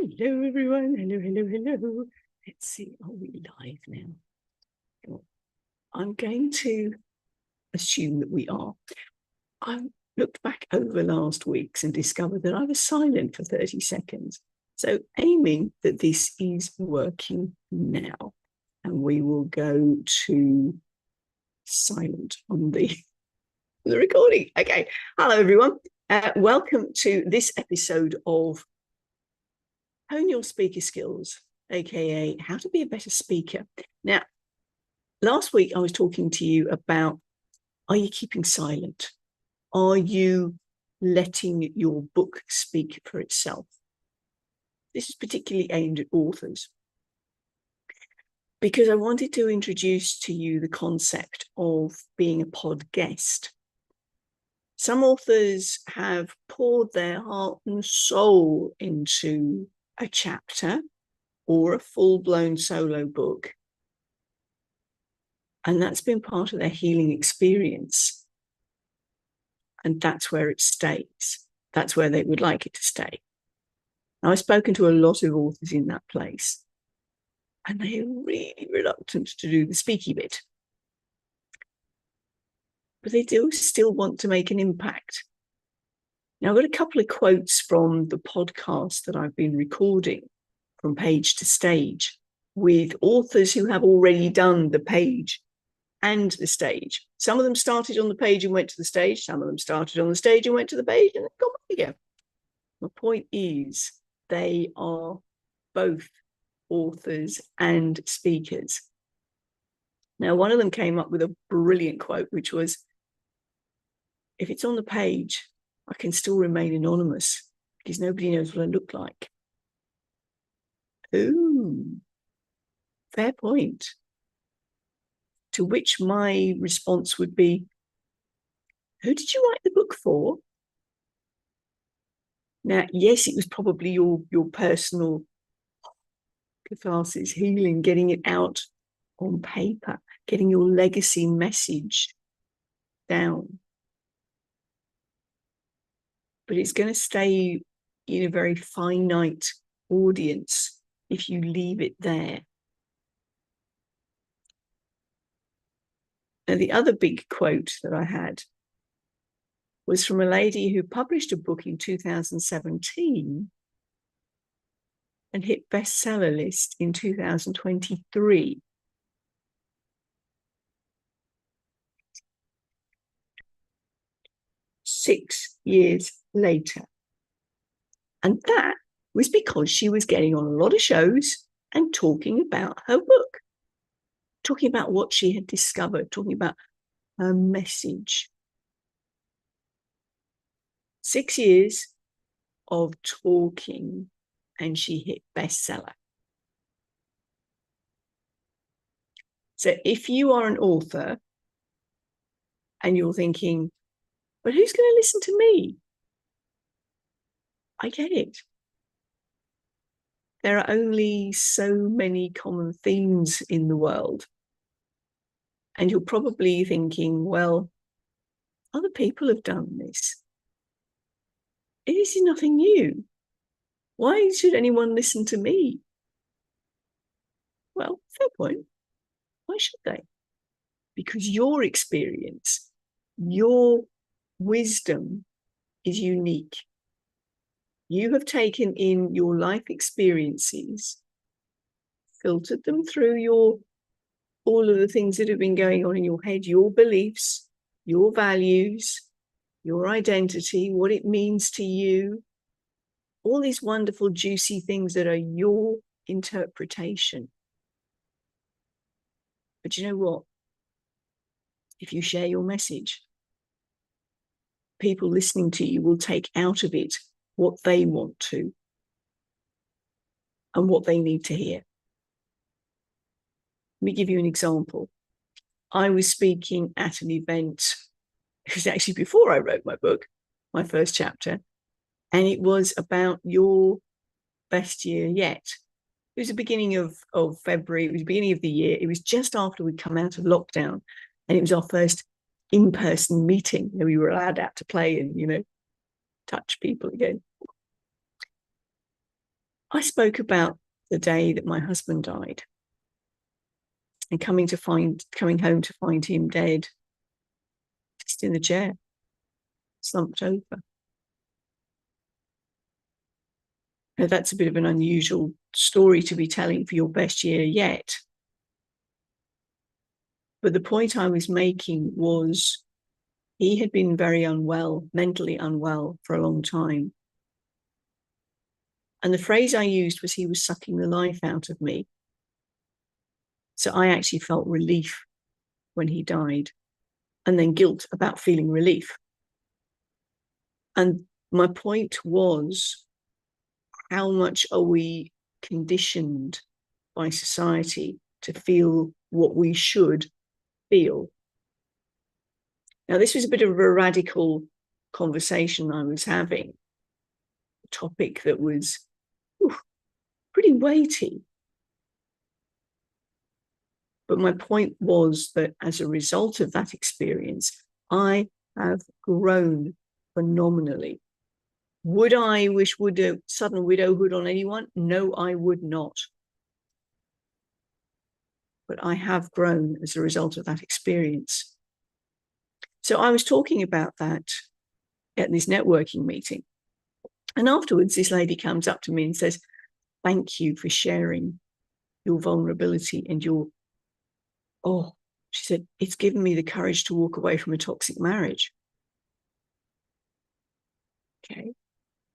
Hello, everyone. Hello. Let's see. Are we live now? I'm going to assume that we are. I looked back over last week's and discovered that I was silent for 30 seconds. So aiming that this is working now. And we will go to silent on the recording. Okay. Hello, everyone. Welcome to this episode of Hone Your Speaker Skills, aka How to Be a Better Speaker. Now, last week I was talking to you about, are you keeping silent? Are you letting your book speak for itself? This is particularly aimed at authors, because I wanted to introduce to you the concept of being a Podguest. Some authors have poured their heart and soul into a chapter or a full-blown solo book, and that's been part of their healing experience, and that's where it stays. That's where they would like it to stay. Now, I've spoken to a lot of authors in that place, and they are really reluctant to do the speaky bit, but they do still want to make an impact. Now, I've got a couple of quotes from the podcast that I've been recording from Page to Stage with authors who have already done the page and the stage. Some of them started on the page and went to the stage. Some of them started on the stage and went to the page and then got back again. My point is, they are both authors and speakers. Now, one of them came up with a brilliant quote, which was, if it's on the page, I can still remain anonymous because nobody knows what I look like. Ooh, fair point. To which my response would be, who did you write the book for? Now, yes, it was probably your personal catharsis, healing, getting it out on paper, getting your legacy message down. But it's going to stay in a very finite audience if you leave it there. Now, the other big quote that I had was from a lady who published a book in 2017 and hit bestseller list in 2023. Six years later. And that was because she was getting on a lot of shows and talking about her book, talking about what she had discovered, talking about her message. 6 years of talking and she hit bestseller. So if you are an author and you're thinking, but who's going to listen to me? I get it. There are only so many common themes in the world. And you're probably thinking, well, other people have done this. This is nothing new. Why should anyone listen to me? Well, fair point. Why should they? Because your experience, your wisdom is unique. You have taken in your life experiences, filtered them through all of the things that have been going on in your head, your beliefs, your values, your identity, what it means to you, all these wonderful, juicy things that are your interpretation. But you know what? If you share your message, people listening to you will take out of it what they want to and what they need to hear. Let me give you an example. I was speaking at an event, it was actually before I wrote my book, my first chapter, and it was about your best year yet. It was the beginning of February, it was the beginning of the year, it was just after we'd come out of lockdown, and it was our first in-person meeting. We were allowed out to play and, touch people again. I spoke about the day that my husband died and coming home to find him dead, just in the chair, slumped over. Now, that's a bit of an unusual story to be telling for your best year yet. But the point I was making was he had been very unwell, mentally unwell for a long time. And the phrase I used was he was sucking the life out of me. So I actually felt relief when he died, and then guilt about feeling relief. And my point was, how much are we conditioned by society to feel what we should feel? Now, this was a bit of a radical conversation I was having, a topic that was pretty weighty. But my point was that as a result of that experience, I have grown phenomenally. Would I wish sudden widowhood on anyone? No, I would not. But I have grown as a result of that experience. So I was talking about that at this networking meeting. And afterwards, this lady comes up to me and says, "Thank you for sharing your vulnerability and she said, it's given me the courage to walk away from a toxic marriage." Okay.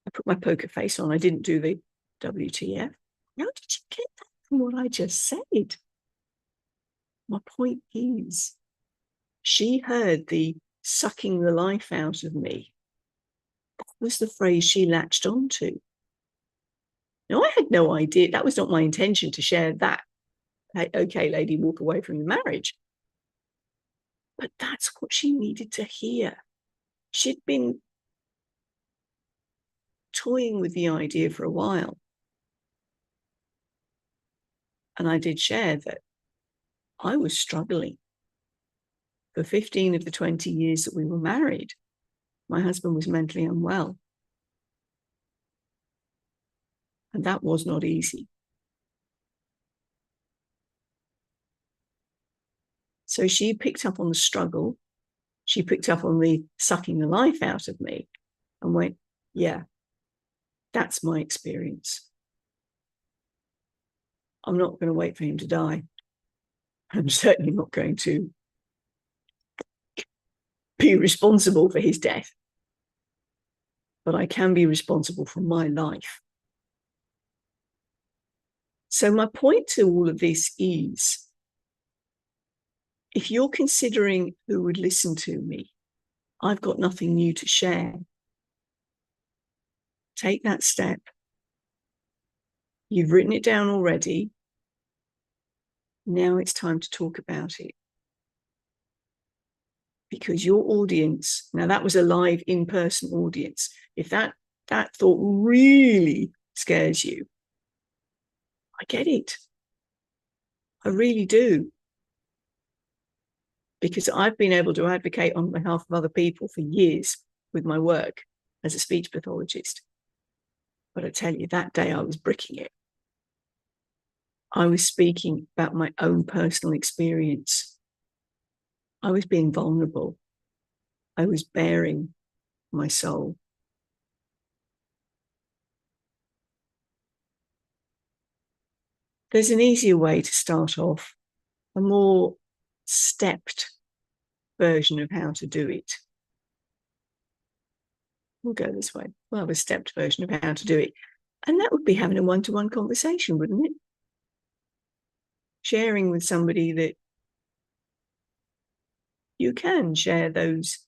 I put my poker face on. I didn't do the WTF. How did you get that from what I just said? My point is, she heard the sucking the life out of me. That was the phrase she latched onto. Now, I had no idea. That was not my intention to share that. Hey, okay, lady, walk away from the marriage. But that's what she needed to hear. She'd been toying with the idea for a while. And I did share that I was struggling. For 15 of the 20 years that we were married, my husband was mentally unwell. And that was not easy. So she picked up on the struggle. She picked up on the sucking the life out of me and went, yeah, that's my experience. I'm not going to wait for him to die. I'm certainly not going to be responsible for his death. But I can be responsible for my life. So my point to all of this is, if you're considering who would listen to me, I've got nothing new to share. Take that step. You've written it down already. Now it's time to talk about it. Because your audience, now that was a live in-person audience. If that thought really scares you, I get it. I really do. Because I've been able to advocate on behalf of other people for years with my work as a speech pathologist. But I tell you, that day I was bricking it. I was speaking about my own personal experience. I was being vulnerable. I was bearing my soul. There's an easier way to start off, a more stepped version of how to do it. We'll go this way. We'll have a stepped version of how to do it. And that would be having a one-to-one conversation, wouldn't it? Sharing with somebody that you can share those,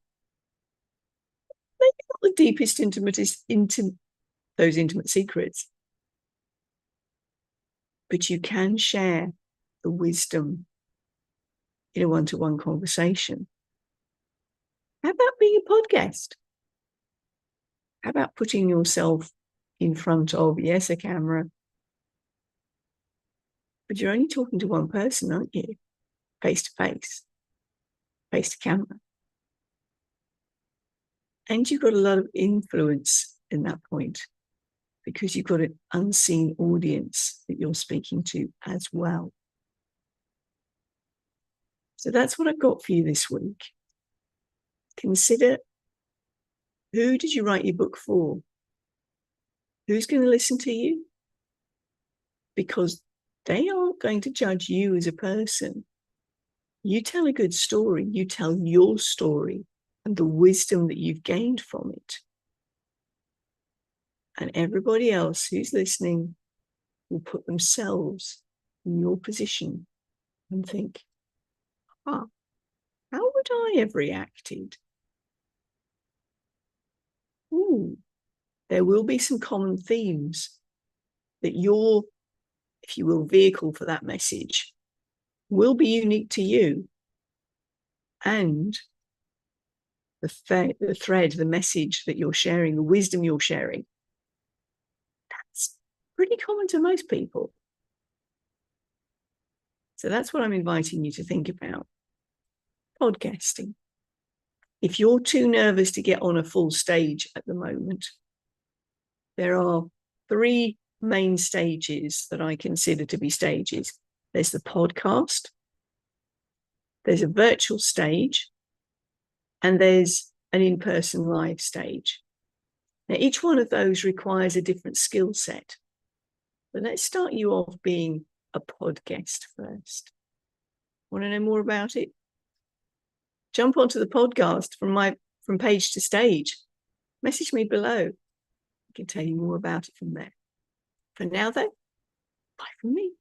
maybe not the deepest, those intimate secrets, but you can share the wisdom in a one-to-one conversation. How about being a podcast? How about putting yourself in front of, yes, a camera, but you're only talking to one person, aren't you? Face to face, face to camera. And you've got a lot of influence in that point. because you've got an unseen audience that you're speaking to as well. So that's what I've got for you this week. Consider, who did you write your book for? Who's going to listen to you? Because they aren't going to judge you as a person. You tell a good story, you tell your story and the wisdom that you've gained from it. And everybody else who's listening will put themselves in your position and think, how would I have reacted? There will be some common themes that your, if you will, vehicle for that message will be unique to you. And the thread, the message that you're sharing, the wisdom you're sharing, that's pretty common to most people. So that's what I'm inviting you to think about. Podcasting. If you're too nervous to get on a full stage at the moment, there are 3 main stages that I consider to be stages. There's the podcast, there's a virtual stage, and there's an in-person live stage. Now, each one of those requires a different skill set. But let's start you off being a podcast first. Want to know more about it? Jump onto the podcast from page to stage. Message me below. I can tell you more about it from there. For now, though, bye from me.